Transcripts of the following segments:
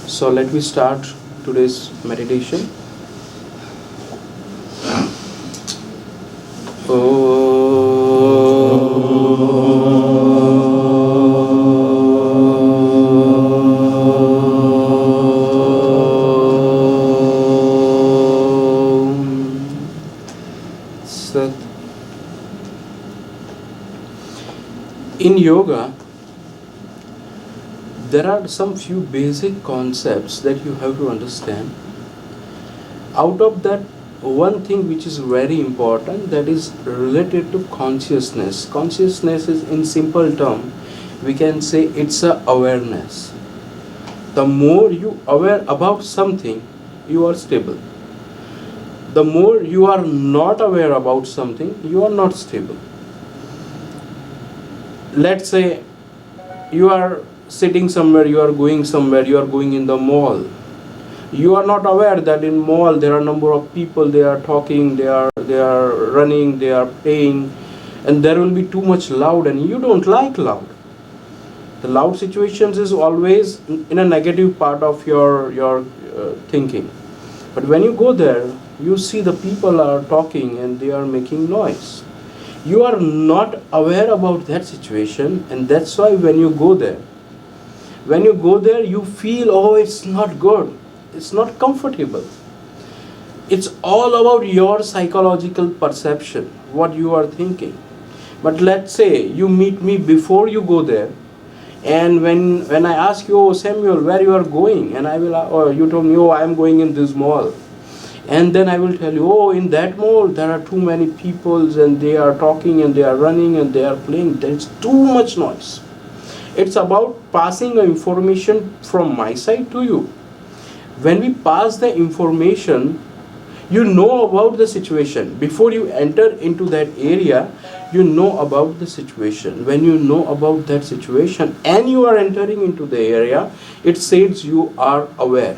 So let me start today's meditation. Sat. In yoga, there are some few basic concepts that you have to understand. Out of that, one thing which is very important, that is related to consciousness. Consciousness is, in simple term, we can say it's a awareness. The more you aware about something, you are stable. The more you are not aware about something, you are not stable. Let's say you are sitting somewhere, you are going somewhere, you are going in the mall. You are not aware that in mall there are a number of people, they are talking, they are running, they are playing, and there will be too much loud, and you don't like loud. The loud situations is always in a negative part of your thinking. But when you go there, you see the people are talking and they are making noise. You are not aware about that situation, and that's why when you go there, you feel, oh, it's not good, it's not comfortable. It's all about your psychological perception, what you are thinking. But let's say you meet me before you go there, and when I ask you, oh Samuel, where you are going, and you told me, oh, I am going in this mall, and then I will tell you, oh, in that mall there are too many people and they are talking and they are running and they are playing, there is too much noise. It's about passing information from my side to you. When we pass the information, you know about the situation. Before you enter into that area, you know about the situation. When you know about that situation and you are entering into the area, it says you are aware.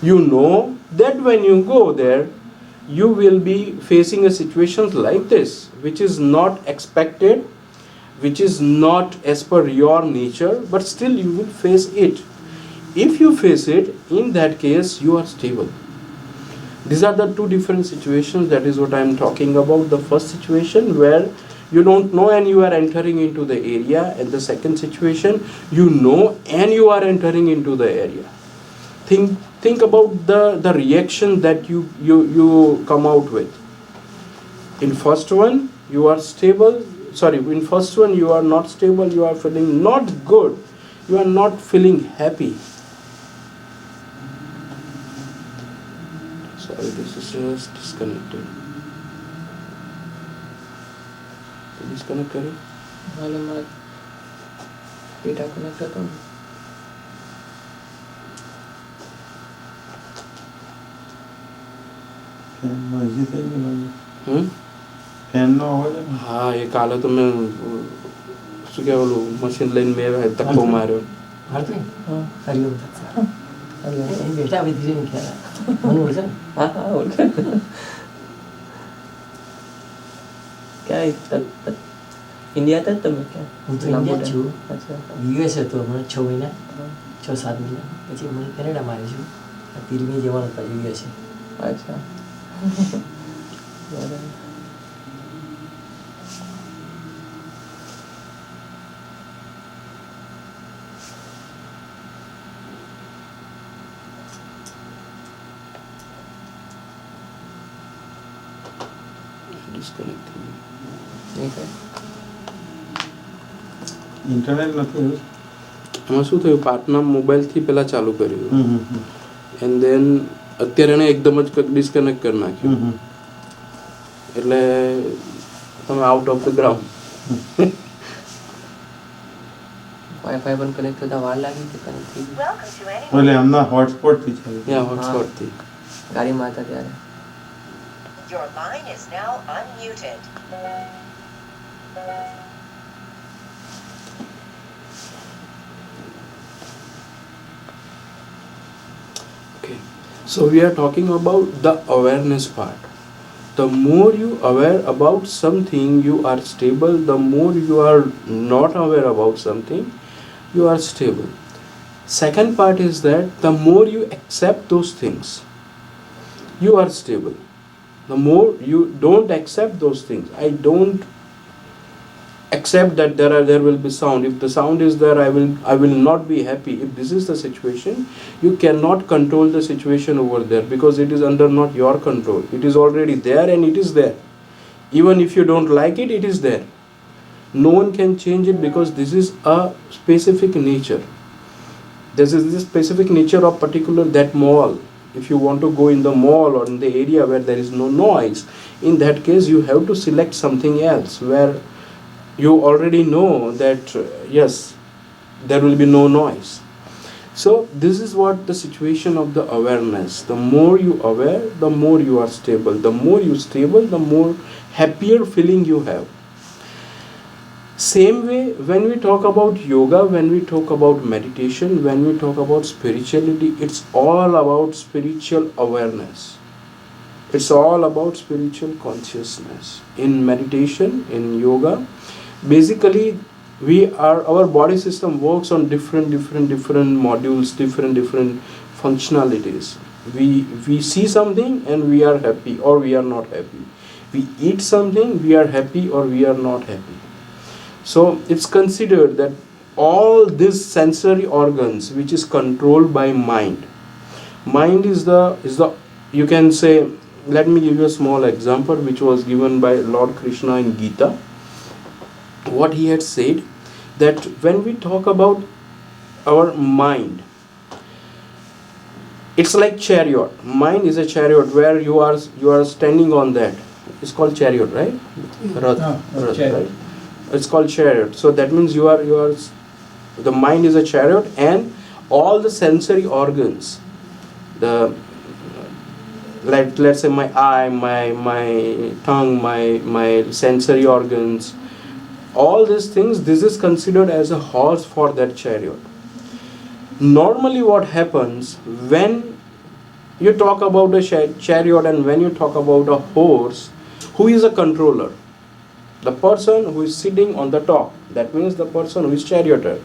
You know that when you go there, you will be facing a situation like this, which is not expected, which is not as per your nature, but still you will face it. If you face it, in that case, you are stable. These are the two different situations. That is what I am talking about. The first situation where you don't know and you are entering into the area, and the second situation, you know and you are entering into the area. Think about the reaction that you come out with. In first one, you are stable. In first one you are not stable, you are feeling not good, you are not feeling happy. Sorry, this is just disconnected. Disconnect करें? मालूम है data connect होता है fan નો અવાજ હા એ કાલે તો મેં શું કે ઓલું મશીન લઈને મેં ધક્કો માર્યો હારતી હા હરિયો હરિયો એ બેટા વિધિ નહીં ખ્યાલ મને ઓળખે હા ઓળખે क्या इंडिया था તમે ક્યાં હું તો ઇન્ડિયા છું અચ્છા યુએસ હતો મને 6 મહિના 6-7 મહિના પછી મને કેનેડામાં આવ્યો છું આ 13મી જવાનું પછી યુએસ છે અચ્છા બરાબર ડિસ્કનેક્ટ ઇન્ટરનેટ નથી એમાં શું થયું પાર્ટનર મોબાઈલથી પહેલાં ચાલુ કર્યું એન્ડ દેન અત્યારે એને એકદમ જ ડિસ્કનેક્ટ કરી નાખ્યું એટલે તમે out of the ground wifi પણ કનેક્ટ થતા વાર લાગી કે કનેક્ટ થઈ ગયું એટલે એમના હોટસ્પોટથી ચાલે યા હોટસ્પોટથી ગાડીમાં હતા ત્યારે Your line is now unmuted. Okay, so we are talking about the awareness part. The more you aware about something, you are stable. The more you are not aware about something, you are stable. Second part is that the more you accept those things, you are stable. The more you don't accept those things, I don't accept that there will be sound. If the sound is there, I will not be happy. If this is the situation, you cannot control the situation over there, because it is under not your control. It is already there and it is there. Even if you don't like it, it is there. No one can change it, because this is a specific nature. This is the specific nature of particular that mall. If you want to go in the mall or in the area where there is no noise, in that case you have to select something else where you already know that yes, there will be no noise. So this is what the situation of the awareness. The more you aware, the more you are stable. The more you stable, the more happier feeling you have. Same way, when we talk about yoga, when we talk about meditation, when we talk about spirituality, it's all about spiritual awareness. It's all about spiritual consciousness. In meditation, in yoga, basically our body system works on different modules, different functionalities. We see something and we are happy or we are not happy. We eat something, we are happy or we are not happy. So it's considered that all these sensory organs which is controlled by mind is the you can say, let me give you a small example which was given by Lord Krishna in Gita. What he had said, that when we talk about our mind, it's like chariot. Mind is a chariot where you are standing on that. It's called chariot, right? Rath, chariot. right? It's called chariot. So that means you are the mind is a chariot, and all the sensory organs, let's say my eye, my tongue, my sensory organs, all these things, this is considered as a horse for that chariot. Normally what happens when you talk about a chariot and when you talk about a horse, who is a controller? The person who is sitting on the top. That means the person who is charioteer.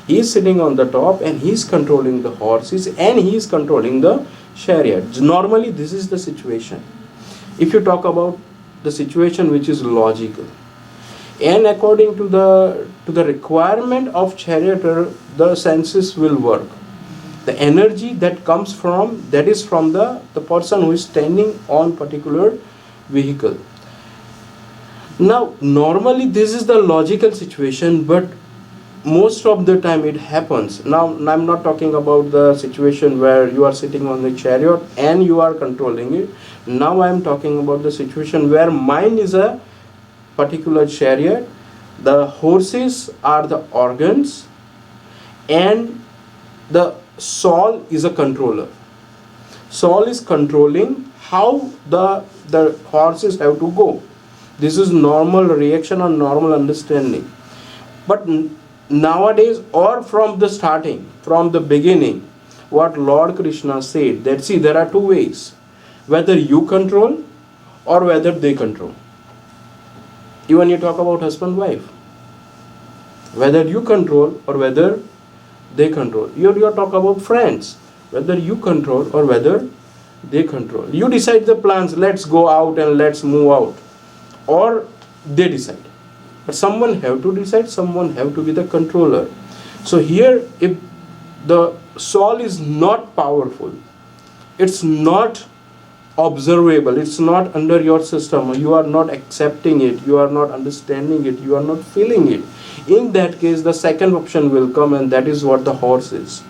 He is sitting on the top and he is controlling the horses and he is controlling the chariot. Normally this is the situation. If you talk about the situation which is logical, and according to the requirement of charioteer, the senses will work. The energy that comes from, that is from the person who is standing on particular vehicle. Now normally this is the logical situation, but most of the time it happens. Now I'm not talking about the situation where you are sitting on the chariot and you are controlling it. Now I'm talking about the situation where mind is a particular chariot, the horses are the organs, and the soul is a controller. Soul is controlling how the horses have to go. This is normal reaction or normal understanding. But nowadays, or from the starting, from the beginning, what Lord Krishna said, that see, there are two ways, whether you control or whether they control. Even you talk about husband wife, whether you control or whether they control. You talk about friends, whether you control or whether they control. You decide the plans, let's go out and let's move out, or they decide. But someone have to decide, someone have to be the controller. So here, if the soul is not powerful, it's not observable, it's not under your system, you are not accepting it, you are not understanding it, you are not feeling it, in that case the second option will come, and that is what the horse is.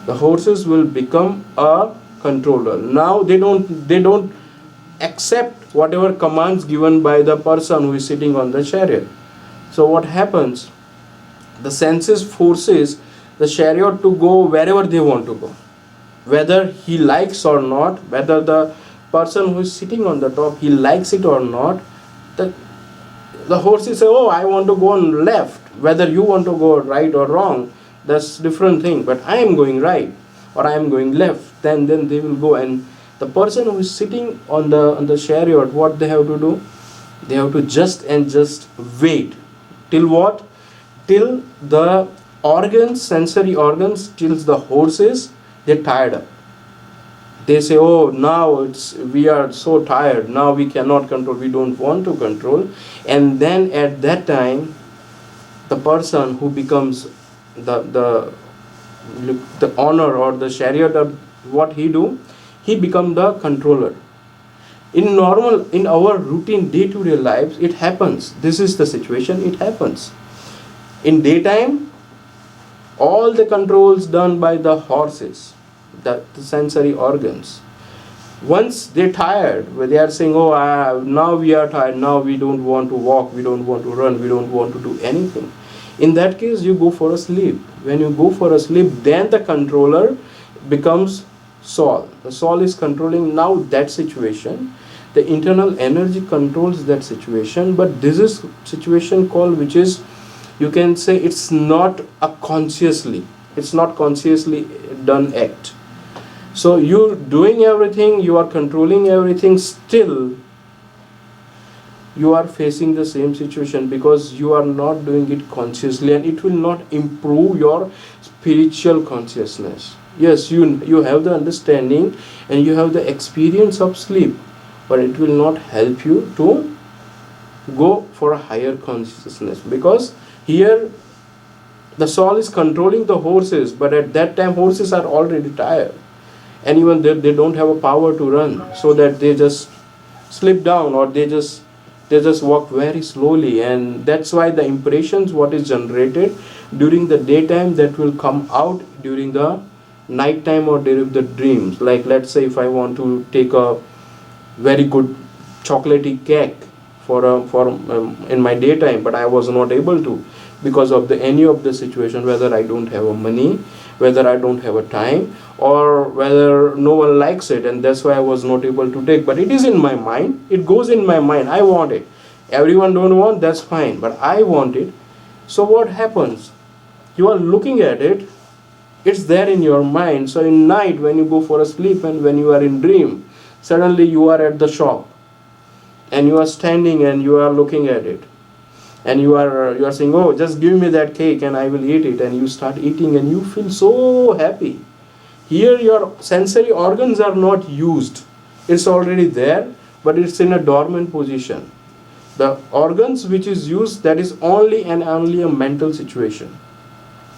The horses will become a controller. Now they don't accept whatever commands given by the person who is sitting on the chariot. So what happens, the senses forces the chariot to go wherever they want to go, whether he likes or not, whether the person who is sitting on the top, he likes it or not. The horses say, oh, I want to go on left, whether you want to go right or wrong, that's different thing, but I am going right or I am going left, then they will go. And the person who is sitting on the chariot, what they have to do, they have to just wait till what, till the organs, sensory organs, tells the horses they're tired up. They say, oh, now we are so tired, now we cannot control, we don't want to control. And then at that time, the person who becomes the owner or the charioteer, what he do, he become the controller. In our routine day-to-day lives, it happens. This is the situation, it happens. In daytime, all the controls done by the horses, the sensory organs. Once they're tired, where they are saying, oh, now we are tired, now we don't want to walk, we don't want to run, we don't want to do anything. In that case, you go for a sleep. When you go for a sleep, then the controller becomes soul. The soul is controlling now that situation. The internal energy controls that situation, but this is situation called, which is, you can say, it's not consciously done act. So you're doing everything, you are controlling everything, still you are facing the same situation because you are not doing it consciously, and it will not improve your spiritual consciousness. Yes, you have the understanding and you have the experience of sleep, but it will not help you to go for a higher consciousness, because here the soul is controlling the horses, but at that time horses are already tired, and even they don't have a power to run, so that they just slip down, or they just walk very slowly. And that's why the impressions what is generated during the daytime, that will come out during the night time or during the dreams. Like, let's say if I want to take a very good chocolatey cake for in my daytime, but I was not able to because of any of the situation, whether I don't have a money, whether I don't have a time, or whether no one likes it, and that's why I was not able to take. But it is in my mind, it goes in my mind, I want it. Everyone don't want, that's fine, but I want it. So what happens? You are looking at it, it's there in your mind. So in night, when you go for a sleep and when you are in dream, suddenly you are at the shop and you are standing and you are looking at it, and you are saying, oh, just give me that cake and I will eat it, and you start eating and you feel so happy. Here your sensory organs are not used, it's already there, but it's in a dormant position. The organs which is used, that is only and only a mental situation,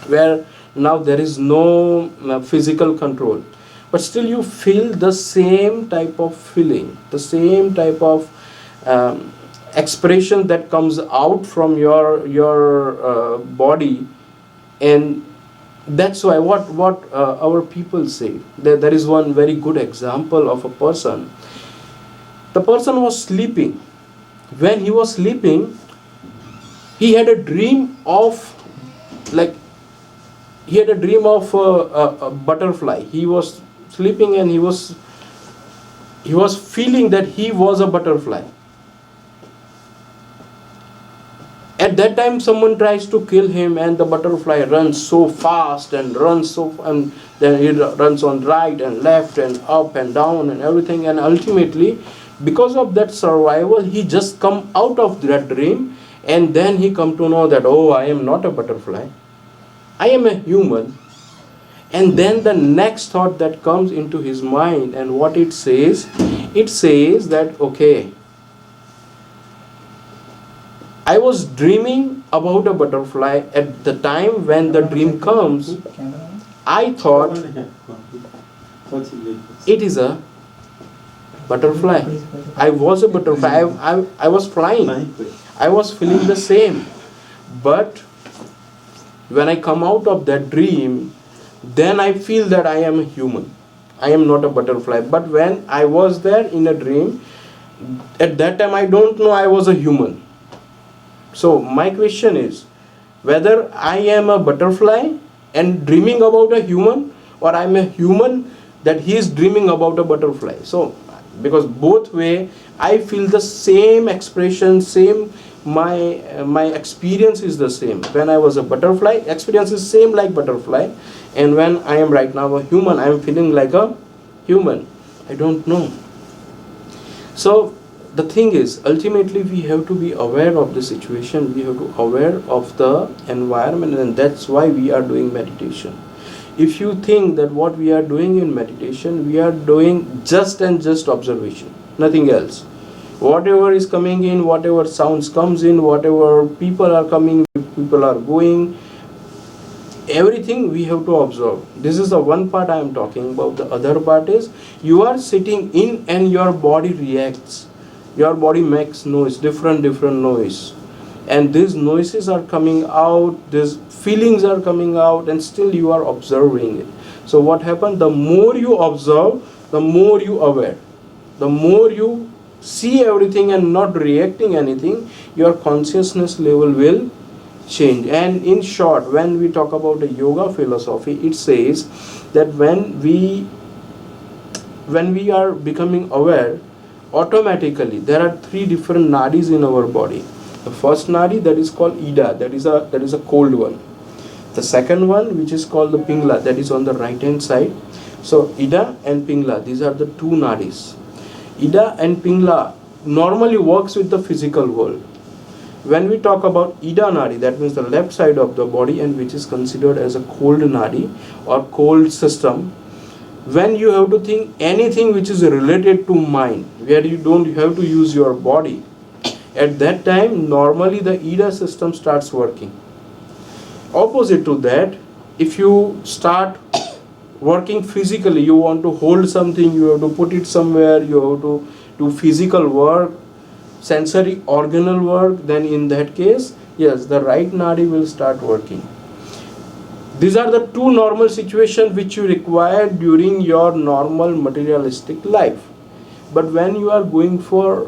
where now there is no physical control, but still you feel the same type of feeling, the same type of expression that comes out from your body. And that's why what our people say, there is one very good example of a person. The person was sleeping. When he was sleeping, he had a dream of, like, he had a dream of a butterfly. He was sleeping and he was feeling that he was a butterfly. At that time, someone tries to kill him, and the butterfly runs so fast and then he runs on right and left and up and down and everything. And ultimately, because of that survival, he just come out of that dream, and then he come to know that, oh, I am not a butterfly, I am a human. And then the next thought that comes into his mind, and what it says that, okay, I was dreaming about a butterfly. At the time when the dream comes, I thought it is a butterfly. I was a butterfly. I was flying. I was feeling the same. But when I come out of that dream, then I feel that I am a human. I am not a butterfly. But when I was there in a dream, at that time I don't know I was a human. So my question is, whether I am a butterfly and dreaming about a human, or I am a human that he is dreaming about a butterfly. So because both way I feel the same expression, same, my experience is the same. When I was a butterfly, experience is same like butterfly, and when I am right now a human, I am feeling like a human. I don't know. So the thing is, ultimately we have to be aware of the situation, we have to aware of the environment, and that's why we are doing meditation. If you think that what we are doing in meditation, we are doing just and just observation, nothing else. Whatever is coming in, whatever sounds comes in, whatever people are coming, people are going, everything we have to observe. This is the one part I am talking about. The other part is, you are sitting in and your body reacts. Your body makes noise, different noise, and these noises are coming out, these feelings are coming out, and still you are observing it. So what happens, the more you observe, the more you aware, the more you see everything and not reacting anything, your consciousness level will change. And in short, when we talk about the yoga philosophy, it says that when we are becoming aware, automatically there are three different nadis in our body. The first nadi, that is called Ida, that is a cold one. The second one, which is called the Pingla, that is on the right hand side. So Ida and Pingla, these are the two nadis. Ida and Pingla normally works with the physical world. When we talk about Ida nadi, that means the left side of the body, and which is considered as a cold nadi or cold system, when you have to think anything which is related to mind, where you don't have to use your body, at that time normally the Ida system starts working. Opposite to that, if you start working physically, you want to hold something, you have to put it somewhere, you have to do physical work, sensory organal work, then in that case, yes, the right nadi will start working. These are the two normal situations which you require during your normal materialistic life. But when you are going for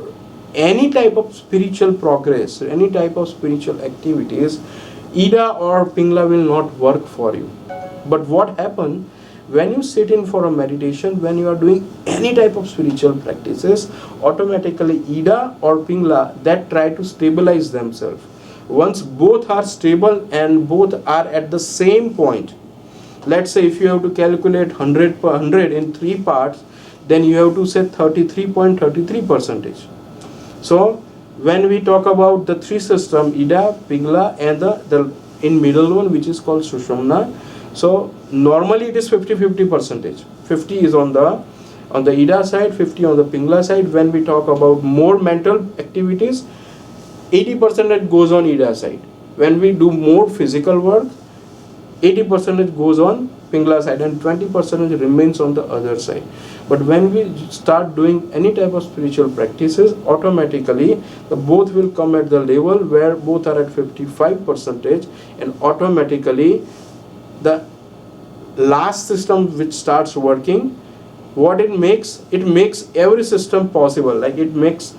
any type of spiritual progress, any type of spiritual activities, Ida or Pingla will not work for you. But what happens when you sit in for a meditation, when you are doing any type of spiritual practices, automatically Ida or Pingla, that try to stabilize themselves. Once both are stable and both are at the same point, let's say if you have to calculate 100 per 100 in three parts, then you have to say 33.33%. So when we talk about the three system, Ida, Pingla, and the in middle one, which is called Sushumna, so normally it is 50-50%. 50 is on the Ida side, 50 on the Pingla side. When we talk about more mental activities, 80% goes on Ida side. When we do more physical work, 80% goes on Pingla side and 20% remains on the other side. But when we start doing any type of spiritual practices, automatically the both will come at the level where both are at 55%, and automatically the last system which starts working, what it makes every system possible. Like it makes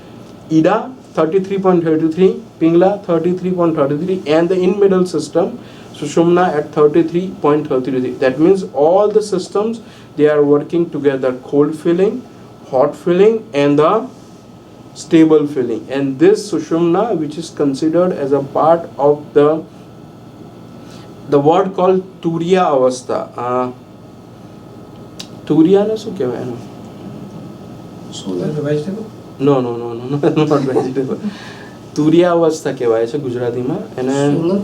Ida 33.33, Pingla 33.33, and the in middle system Sushumna at 33.33. That means all the systems, they are working together, cold feeling, hot feeling, and the stable feeling. And this Sushumna, which is considered as a part of the word called Turiya Avastha. Turiya na શું કહેવાય એનું? vegetable? No, not vegetable. તુરિયા અવસ્થા કહેવાય છે ગુજરાતીમાં એને.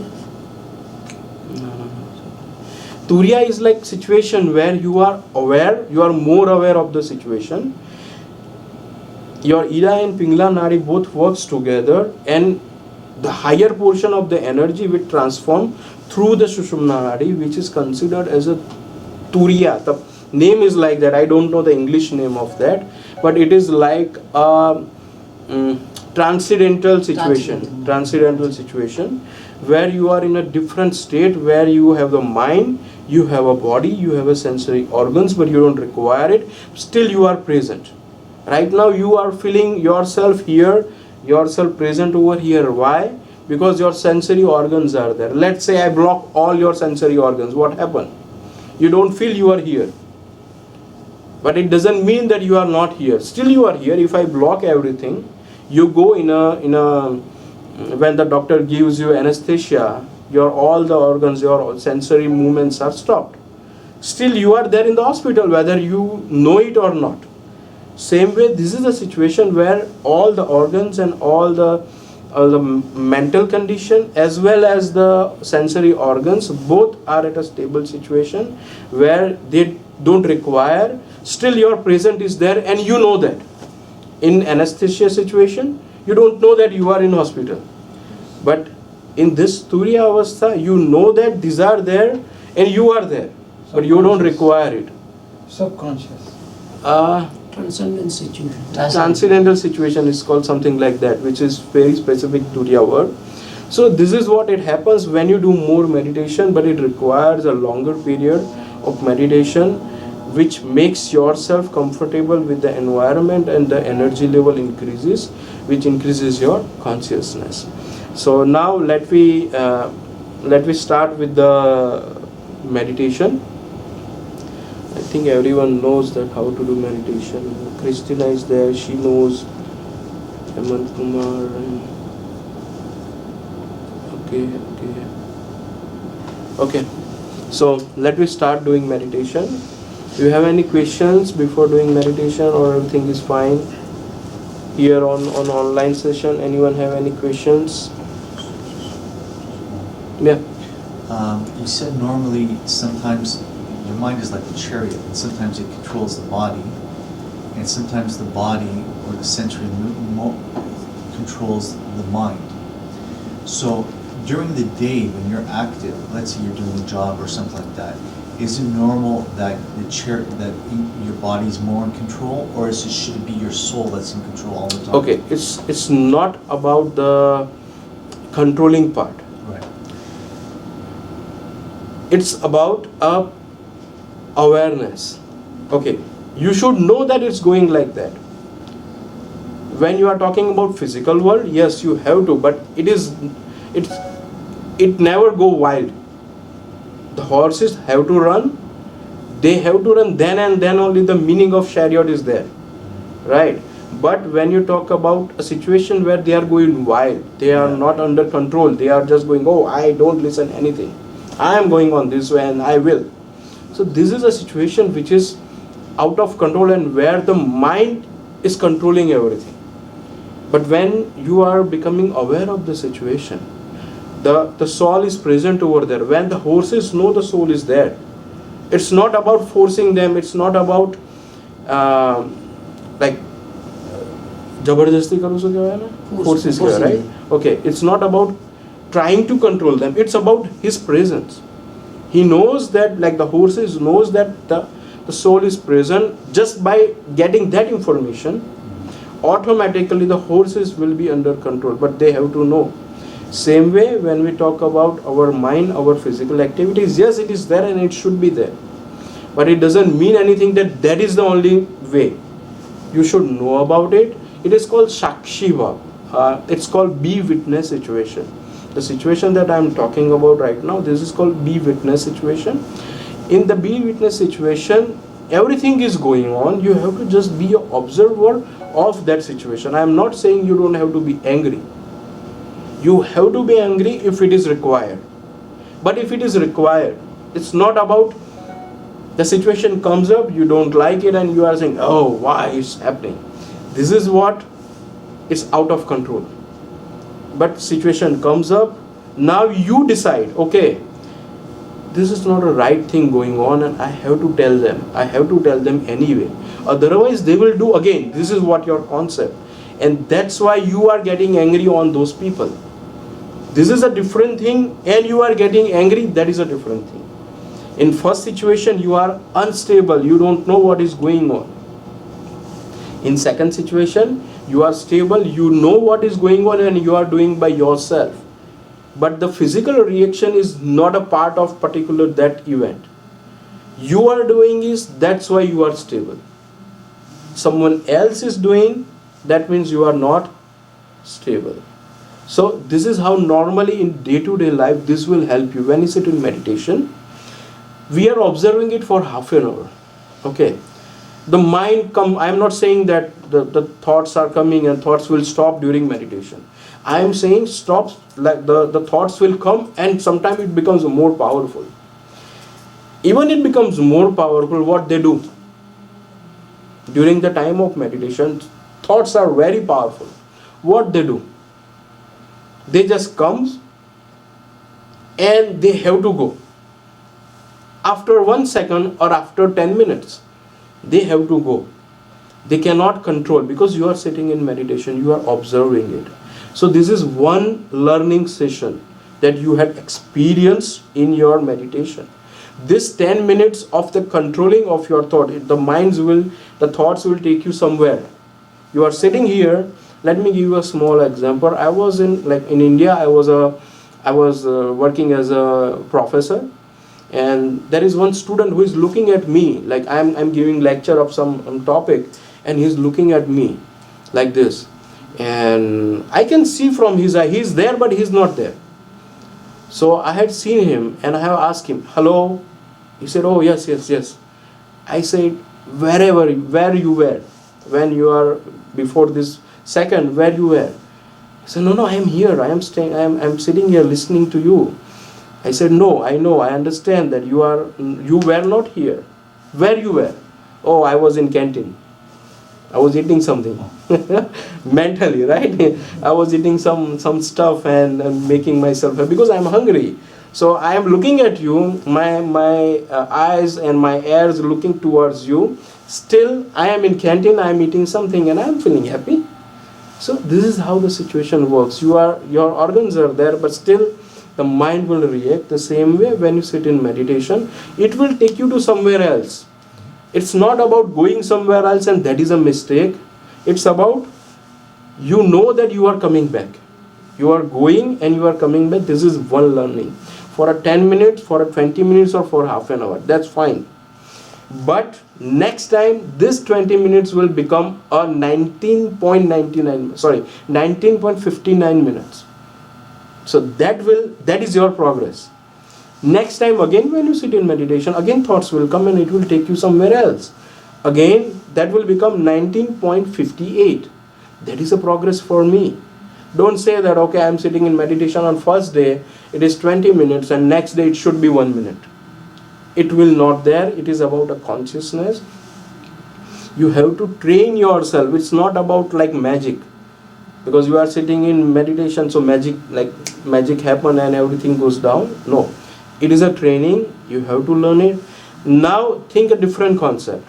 Turiya is like situation where you are aware, you are more aware of the situation. Your Ida and Pingla nadi both works together, and the higher portion of the energy will transform through the Sushumna nadi, which is considered as a Turiya. The name is like that. I don't know the English name of that, but it is like a transcendental situation where you are in a different state, where you have the mind, you have a body, you have a sensory organs, but you don't require it. Still you are present. Right now you are feeling yourself here, yourself present over here. Why? Because your sensory organs are there. Let's say I block all your sensory organs. What happened? You don't feel you are here. But it doesn't mean that you are not here. Still you are here. If I block everything, you go in a when the doctor gives you anesthesia, all the organs, your sensory movements are stopped. Still you are there in the hospital, whether you know it or not. Same way, this is a situation where all the organs and all the mental condition as well as the sensory organs both are at a stable situation where they don't require, still your present is there and you know that. In anesthesia situation, you don't know that you are in hospital. But in this Turiya Avastha, you know that these are there and you are there. But you don't require it. Subconscious. Transcendent situation. Transcendental situation is called something like that, which is very specific Turiya word. So this is what it happens when you do more meditation, but it requires a longer period of meditation, which makes yourself comfortable with the environment and the energy level increases, which increases your consciousness. So now let me start with the meditation. I think everyone knows that how to do meditation. Christina is there, she knows. Hemant Kumar. Okay. So let me start doing meditation. Do you have any questions before doing meditation, or everything is fine? Here on online session, anyone have any questions? Yeah. You said normally sometimes your mind is like a chariot, and sometimes it controls the body, and sometimes the body or the sensory controls the mind. So during the day when you're active, let's say you're doing a job or something like that, is it normal that your body is more in control, or should it be your soul that's in control all the time? Okay, it's not about the controlling part. Right. It's about awareness. Okay, you should know that it's going like that. When you are talking about physical world, yes, you have to, but it never go wild. The horses have to run, they have to run, then and then only the meaning of chariot is there, right? But when you talk about a situation where they are going wild, they are not under control, they are just going, oh, I don't listen anything, I am going on this way and I will. So this is a situation which is out of control and where the mind is controlling everything. But when you are becoming aware of the situation, the soul is present over there. When the horses know the soul is there, it's not about forcing them, it's not about like jabardasti karo so kya hai na, horses kya, right? Okay, it's not about trying to control them, it's about his presence. He knows that, like the horses knows that the soul is present. Just by getting that information, automatically the horses will be under control, but they have to know. Same way, when we talk about our mind, our physical activities, yes, it is there and it should be there, but it doesn't mean anything that is the only way. You should know about it. It is called Shakshi Bhav. It's called be witness situation. The situation that I am talking about right now, this is called be witness situation. In the be witness situation, everything is going on. You have to just be an observer of that situation. I am not saying you don't have to be angry. You have to be angry if it is required. But if it is required, it's not about the situation comes up, you don't like it and you are saying, oh, why it's happening. This is what is out of control. But situation comes up, now you decide, okay, this is not a right thing going on and I have to tell them. I have to tell them anyway. Otherwise they will do again. This is what your concept. And that's why you are getting angry on those people. This is a different thing, and you are getting angry, that is a different thing. In first situation, you are unstable, you don't know what is going on. In second situation, you are stable, you know what is going on and you are doing by yourself. But the physical reaction is not a part of particular that event. You are doing is, that's why you are stable. Someone else is doing, that means you are not stable. So this is how normally in day-to-day life this will help you. When you sit in meditation, we are observing it for half an hour. Okay. The mind I am not saying that the thoughts are coming and thoughts will stop during meditation. I am saying stops, like the thoughts will come and sometimes it becomes more powerful. Even it becomes more powerful, what they do? during the time of meditation, thoughts are very powerful. What they do? They just comes and they have to go. After 1 second or after 10 minutes, they have to go. They cannot control because you are sitting in meditation, you are observing it. So this is one learning session that you had experienced in your meditation. This 10 minutes of the controlling of your thought, the thoughts will take you somewhere. You are sitting here. Let me give you a small example. I was in India. I was working as a professor, and there is one student who is looking at me like I'm giving lecture of some topic, and he's looking at me like this, and I can see from his eye he's there but he's not there. So I had seen him and I have asked him, hello. He said, oh yes. I said, where you were when you are before this second, where you were? He said, no, I am here. I am sitting here listening to you. I said, no, I know, I understand that you were not here. Where you were? Oh, I was in canteen. I was eating something. Mentally, right? I was eating some stuff and making myself happy because I am hungry. So I am looking at you, my eyes and my ears looking towards you. Still, I am in canteen, I am eating something and I am feeling happy. So this is how the situation works. Your organs are there, but still the mind will react the same way when you sit in meditation. It will take you to somewhere else. It's not about going somewhere else and that is a mistake. It's about you know that you are coming back. You are going and you are coming back. This is one learning. For a 10 minutes, for a 20 minutes or for half an hour. That's fine. But next time this 20 minutes will become a 19.59 minutes. So that is your progress. Next time again when you sit in meditation, again thoughts will come and it will take you somewhere else. Again that will become 19.58. That is a progress for me. Don't say that, okay, I am sitting in meditation on first day, it is 20 minutes and next day it should be 1 minute. It will not there. It is about a consciousness. You have to train yourself. It's not about like magic. Because you are sitting in meditation, so magic happen and everything goes down. No. It is a training. You have to learn it. Now think a different concept.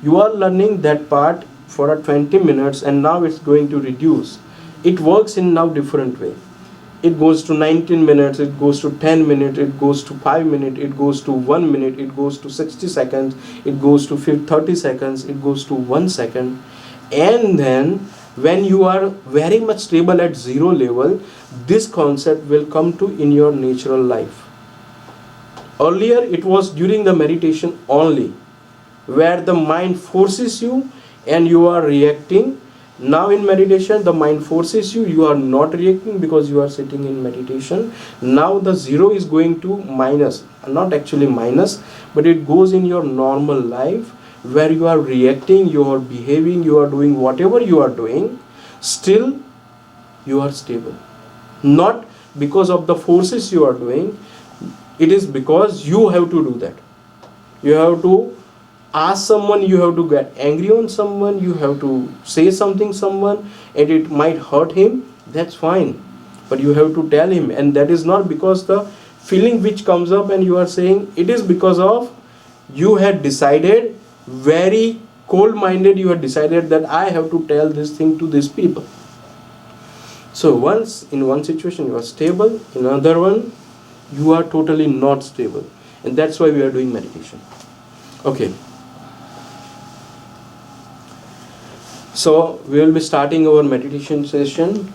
You are learning that part for a 20 minutes and now it's going to reduce. It works in now different way. It goes to 19 minutes, it goes to 10 minutes, it goes to 5 minutes, it goes to 1 minute, it goes to 60 seconds, it goes to 30 seconds, it goes to 1 second. And then when you are very much stable at zero level, this concept will come to in your natural life. Earlier it was during the meditation only, where the mind forces you and you are reacting. Now in meditation the mind forces you, you are not reacting because you are sitting in meditation. Now the zero is going to minus, not actually minus, but it goes in your normal life where you are reacting, you are behaving, you are doing whatever you are doing, still you are stable. Not because of the forces you are doing, it is because you have to do that. You have to ask someone, you have to get angry on someone, you have to say something someone and it might hurt him, that's fine, but you have to tell him. And that is not because the feeling which comes up and you are saying, it is because of you had decided, very cold minded, you had decided that I have to tell this thing to these people. So once in one situation you are stable, in another one you are totally not stable, and that's why we are doing meditation. Okay. So we will be starting our meditation session